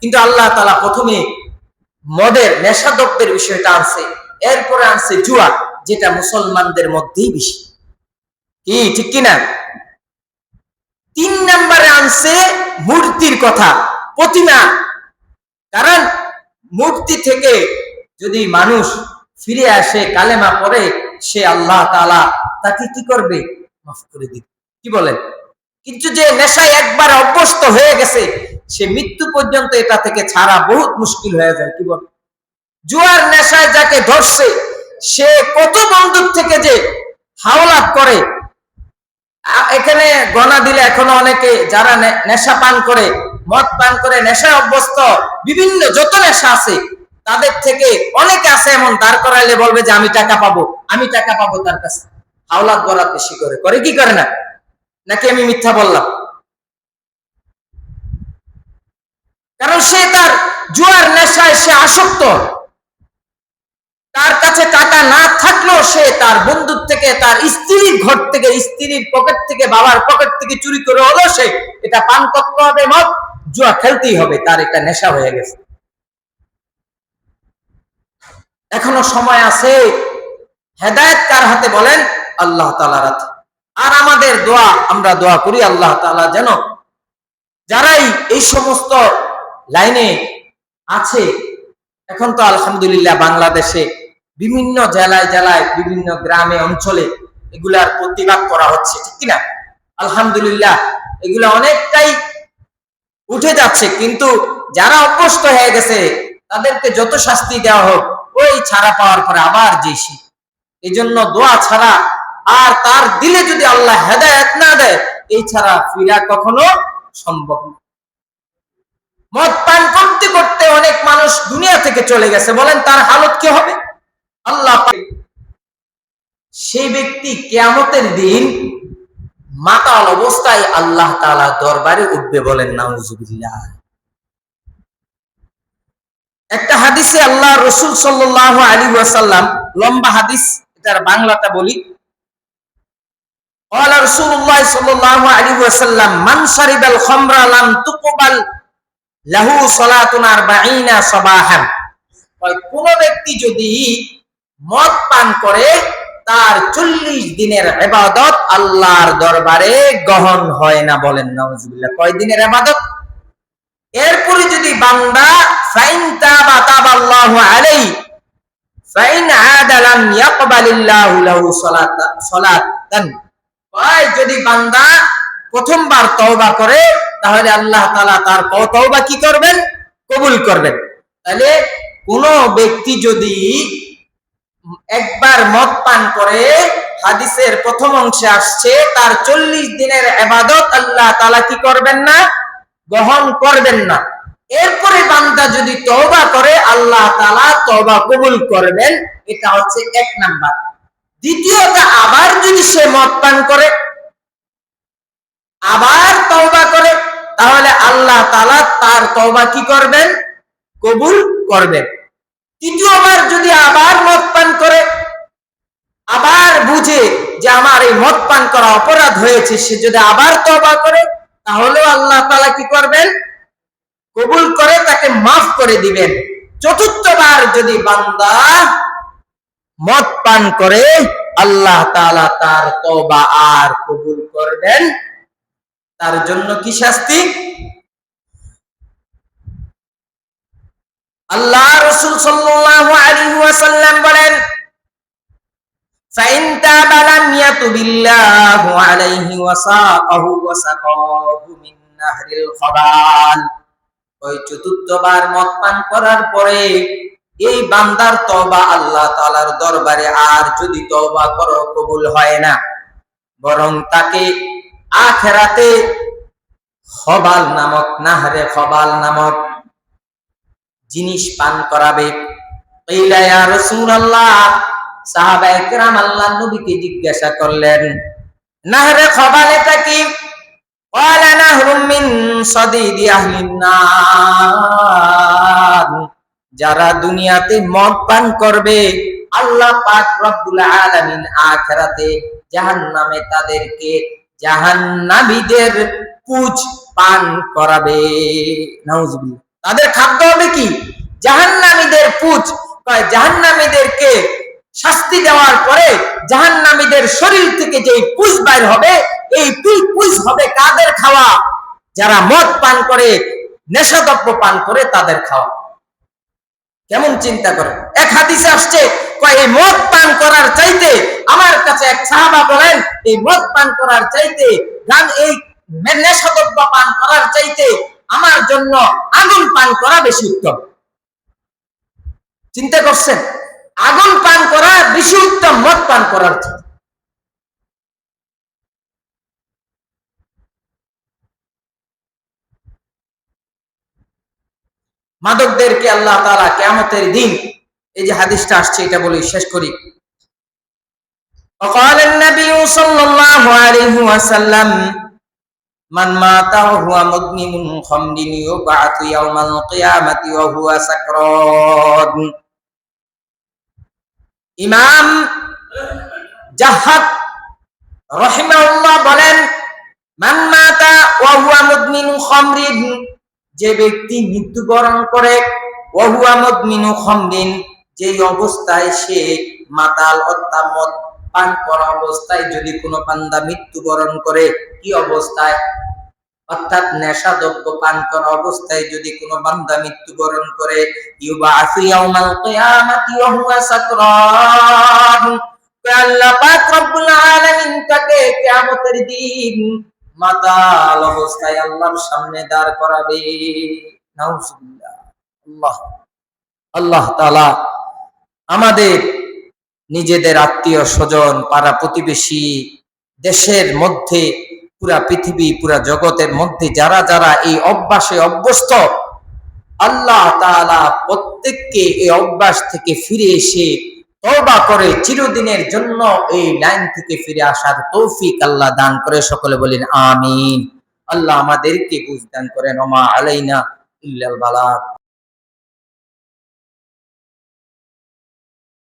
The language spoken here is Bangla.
কিন্তু আল্লাহ তাআলা প্রথমে মদের নেশাদ্রব্যের বিষয়টা আনছে, এরপরে আনছে জুয়া, যেটা মুসলমানদের মধ্যেই বেশি। কি ঠিক কিনা? 3 নম্বরে আনছে মূর্তির কথা, প্রতিমা। কারণ মূর্তি থেকে যদি মানুষ ফিরে আসে, কালেমা পড়ে, সে আল্লাহ তাআলা তাকে কি করবে? মাফ করে দিবে। কি বলেন? কিন্তু যে নেশায় একবার অভ্যস্ত হয়ে গেছে, সে মৃত্যু পর্যন্ত এটা থেকে ছাড়া বহুত মুশকিল হয়ে যায়। কি বল? জুয়ার নেশায় যাকে ধরছে, সে কত বন্দুক থেকে যে হাওলাত করে, এখানে গণা দিলে এখনো অনেকে যারা নেশা পান করে, মদ পান করে, নেশায় অভ্যস্ত, বিভিন্ন যত নেশা আছে, তাদের থেকে অনেকে আছে এমন, দাঁড় করাইলে বলবে যে আমি টাকা পাবো, আমি টাকা পাবো। তার কাছে হাওলাত বরাত বেশি করে, করে কি করে না? নাকি আমি মিথ্যা বললাম? কারণ সে তার জুয়ার নেশায় সে আসক্ত। তার কাছে টাকা না থাকলেও সে তার বন্ধুর থেকে, তার স্ত্রীর ঘর থেকে, স্ত্রীর পকেট থেকে, বাবার পকেট থেকে চুরি করে হলেও সে এটা পান করতে হবে, মদ জুয়া খেলতেই হবে। তার একটা নেশা হয়ে গেছে। এখনো সময় আছে। হেদায়েত কার হাতে বলেন? আল্লাহ তাআলার হাতে। আর আমাদের দোয়া, আমরা দোয়া করি আল্লাহ তাআলা যেন যারাই এই সমস্ত লাইনে আছে, এখন তো আলহামদুলিল্লাহ বাংলাদেশে বিভিন্ন জেলায় জেলায়, বিভিন্ন গ্রামে অঞ্চলে এগুলার প্রতিবাদ করা হচ্ছে, ঠিক কিনা? আলহামদুলিল্লাহ এগুলা অনেকটাই উঠে যাচ্ছে। কিন্তু যারা অভ্যস্ত হয়ে গেছে, তাদেরকে যত শাস্তি দেওয়া হোক, ওই ছাড়া পাওয়ার পরে আবার যেসি। এই জন্য দোয়া ছাড়া, আর তার দিলে যদি আল্লাহ হেদায়েত না দেয়, এই ছাড়া ফিরা কখনো সম্ভব না। মদ পান করতে করতে অনেক মানুষ দুনিয়া থেকে চলে গেছে, বলেন তার হালত কি হবে? আল্লাহ সেই ব্যক্তি কিয়ামতের দিন মাতাল অবস্থায় আল্লাহ তাআলা দরবারে উঠবে, বলেন নাউজুবিল্লাহ। একটা হাদিসে আল্লাহ রাসূল সাল্লাল্লাহু আলাইহি ওয়াসাল্লাম, লম্বা হাদিস, এটার বাংলাটা বলি। ক্বালা রাসূলুল্লাহ সাল্লাল্লাহু আলাইহি ওয়াসাল্লাম, মান শারিবাল খামরা লাম তুকবাল লাহু সালাতুন 40 সাবাহান। কোন ব্যক্তি যদি মদ পান করে, তার 40 দিনের ইবাদত আল্লাহর দরবারে গ্রহণ হয় না, বলেন নাউজুবিল্লাহ। কয় দিনের ইবাদত? এরপরে যদি বান্দা ফাইন তাবা তাবাল্লাহু আলাইহি ফাইন আদা লাম ইয়াকবালিল্লাহু লাহু সালাতান, যদি বান্দা প্রথমবার তওবা করে, তাহলে আল্লাহ তাআলা তার তওবা কি করবেন? কবুল করবেন। তাহলে কোন ব্যক্তি যদি একবার মদ পান করে, হাদিসের প্রথম অংশে আসছে তার 40 দিনের ইবাদত আল্লাহ তাআলা কি করবেন না? গ্রহণ করবেন না। এরপরে বান্দা যদি তওবা করে, আল্লাহ তাআলা তওবা কবুল করবেন। এটা হচ্ছে 1 নাম্বার। দ্বিতীয়টা, আবার যদি সে মদ পান করে, আবার তওবা করে, তাহলে আল্লাহ তাআলা তার তওবা কি করবেন? কবুল করবেন। তৃতীয়বার যদি আবার মদ পান করে, আবার বুঝে যে আমার এই মদ পান করা অপরাধ হয়েছে, সে যদি আবার তওবা করে, তাহলে আল্লাহ তাআলা কি করবেন? কবুল করে তাকে মাফ করে দিবেন। চতুর্থবার যদি বান্দা মদ পান করে, আল্লাহ তাআলা তার তওবা আর কবুল করবেন। তার জন্য কি শাস্তি? আল্লাহ রাসূল সাল্লাল্লাহু আলাইহি ওয়াসাল্লাম বলেন, ফাইন তাবা লাম ইয়াতুবিল্লাহু আলাইহি ওয়া সাকাহু ওয়া সাকাহু মিন নাহরিল খাবাল। ওই চতুর্থবার মদ পান করার পরে এই বান্দার তওবা আল্লাহ তাআলার দরবারে আর যদি তওবা করো কবুল হয় না, বরং তাকে আখিরাতে খবাল নামক, নাহরে খবাল নামক জিনিস পান করাবে। ইলা ইয়া রাসূলুল্লাহ, সাহাবায়ে কেরাম আল্লাহর নবীকে জিজ্ঞাসা করলেন, নাহরে খবাল এটা কি? ক্বালা নাহরুম মিন সাদিদি আহলিন নার। যারা দুনিয়াতে মদ পান করবে, আল্লাহ পাক রব্বুল আলামিন আখিরাতে জাহান্নামে তাদেরকে জাহান্নামীদের পুঁজ পান করাবে। নাউজুবিল্লাহ। তাদের খাদ্য হবে কি? জাহান্নামীদের পুঁজ। জাহান্নামীদেরকে শাস্তি দেওয়ার পরে জাহান্নামীদের শরীর থেকে যে পুঁজ বাইর হবে, এই পুঁজ হবে কাদের খাওয়া? যারা মদ পান করে, নেশাদ্রব্য পান করে, তাদের খাওয়া। কেমন চিন্তা করে? এক হাদিসে আসছে, এই মদ পান করার চাইতে, আমার কাছে এক সাহাবা বলেন, এই মদ পান করার চাইতে, এই নেশাদ্রব্য পান করার চাইতে আমার জন্য আগুন পান করা বেশি উত্তম। চিন্তা করছেন? আগুন পান করা বেশি উত্তম মদ পান করার চেয়ে। মাদকদেরকে আল্লাহ তাআলা কিয়ামতের দিন, এই যে হাদিসটা আসছে এটা বলি শেষ করি। وقال النبي صلى الله عليه وسلم من مات وهو مدمن خمر يبعث يوم القيامة وهو سكران। ইমাম জাহাদ রাহিমাহুল্লাহ বলেন, মান মাতা ওয়া হুয়া মুদমিনু খামরিন, যে ব্যক্তি মৃত্যুবরণ করে, ওয়া হুয়া মুদমিনু খামরিন, যে অবস্থায় সে মাতাল অর্থাৎ মদ পান করা অবস্থায় যদি কোনো বান্দা মৃত্যুবরণ করে, কি অবস্থায়? অর্থাৎ নেশাদ্রব্য পান করা অবস্থায় যদি কোনো বান্দা মৃত্যুবরণ করে, ইউবাসু ইয়াউমাল কিয়ামাতি ওয়া হুয়া সাকরান, আল্লাহ পাক রব্বুল আলামিন তাকে কিয়ামতের দিন মাতাল অবস্থায় আল্লাহর সামনে দাঁড় করাবে। নাউজুবিল্লাহ। আল্লাহ তাআলা আমাদের নিজেদের আত্মীয় স্বজন, পাড়া প্রতিবেশী, দেশের মধ্যে, পুরা পৃথিবী, পুরা জগতের মধ্যে যারা যারা এই অভ্যাসে অভ্যস্ত, আল্লাহ তাআলা প্রত্যেককে এই অভ্যাস থেকে ফিরে এসে তওবা করে চিরদিনের জন্য এই লাইন থেকে ফিরে আসার তৌফিক আল্লাহ দান করে। সকলে বলেন আমিন। আল্লাহ আমাদেরকে বুঝ দান করেন। ওমা আলাইনা ইল্লাল বালাগ।